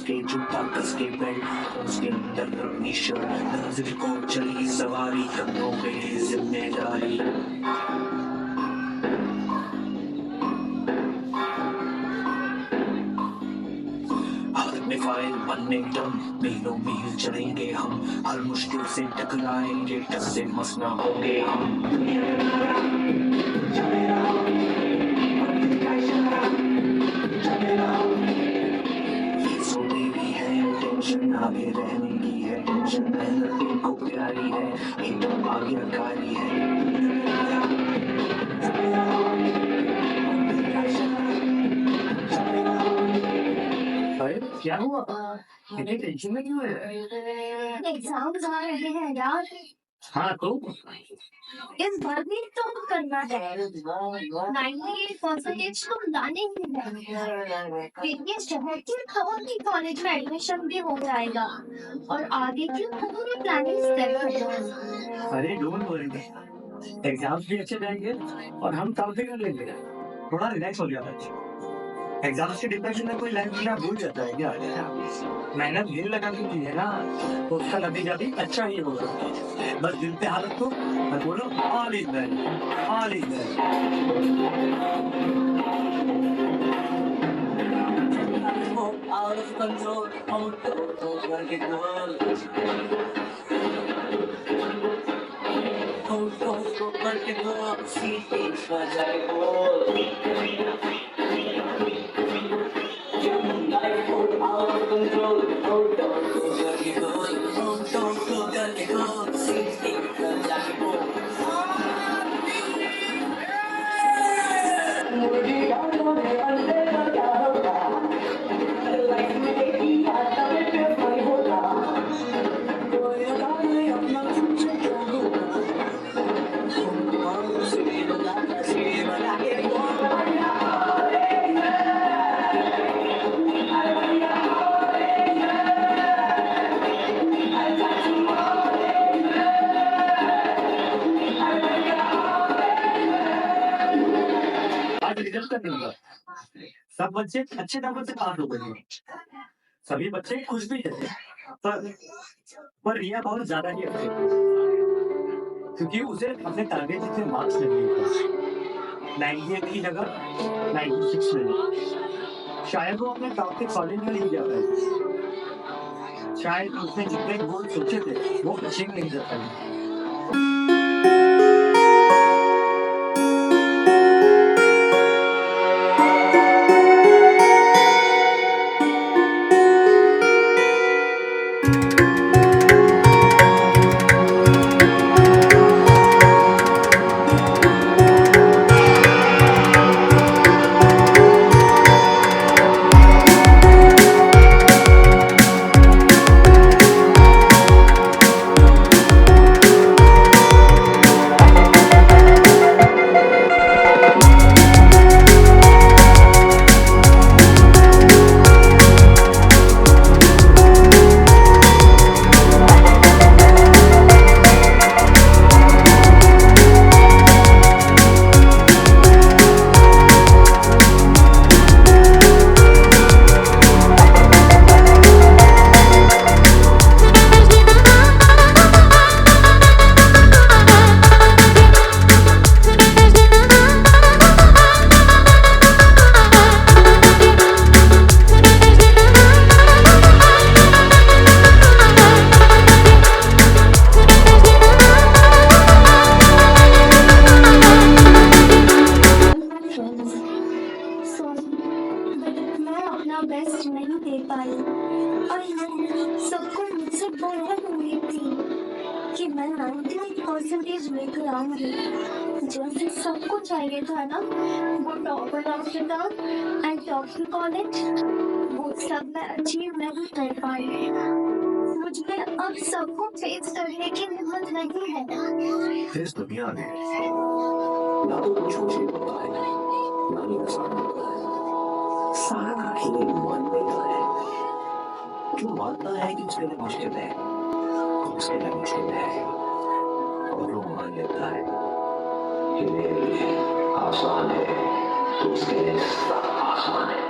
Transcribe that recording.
के जूता कस के बेल्ट उसके अंदर अपनी शर्ट नजर को चली सवारी हो गई जिम्मेदारी हाथ में फाइल बनने दम मीलों मील चलेंगे हम हर मुश्किल से टकराएंगे टस से मस ना होंगे हम आगे रहने की है टेंशन दिल को प्यारी है एकदम आज्ञाकारी है अरे क्या हुआ इतनी टेंशन में क्यों है एग्जाम्स आ रहे हैं यार। हाँ तो इस बार भी तो करना है। 98% तो लाने ही है। फिर ये शहर की हवा की कॉलेज में एडमिशन भी हो जाएगा और आगे की पूरी प्लानिंग सेट हो जाएगी। अरे डोंट वरी एग्जाम्स भी अच्छे जाएंगे और हम काम भी कर लेंगे थोड़ा रिलैक्स हो जाता है एग्जाम्स के डिप्रेशन में कोई लाइफ जीना भूल जाता है क्या मेहनत दिल लगा के की है ना तो उसका नतीजा भी अच्छा ही होगा बस दिल पे हाथ रखो और बोलो all is well all is well out of control out of control करके वो सीटी बजाए बोल life out of control out of करके बोल आउट ऑफ करके बोल सीटी बजाए बोल मुझे गाना में अंधेरा क्या होगा लाइफ में एक आता है फिर कोई होगा कोई गाने अपना फ्यूचर क्या होगा रिजल्ट नहीं होगा सब बच्चे अच्छे नंबर से पास हो गए सभी बच्चे खुश भी थे पर रिया बहुत ज्यादा ही अच्छे क्योंकि उसे अपने टारगेट जितने मार्क्स मिले थे 98 की जगह 96 मिले शायद वो अपने टॉप के कॉलेज में नहीं जा पाए शायद उसने जितने गोल सोचे थे वो अचीव नहीं कर पाए बेस्ट नहीं दे पाई और सबको मुझसे बहुत उम्मीद थी कि मैं 98% लेकर आऊंगी जैसे सबको चाहिए था ना वो topper of the term and top college वो सब मैं अचीव नहीं कर पाई मुझे अब सबको फेस करने की हिम्मत नहीं है इस दुनिया में ना तो कुछ मुझे पता है ना ही आसान होता है सारा ही मानने का है जो मानता है कि उसके लिए मुश्किल है उसके लिए मुश्किल है और वो मान लेता है कि मेरे लिए आसान है तो उसके लिए सब आसान है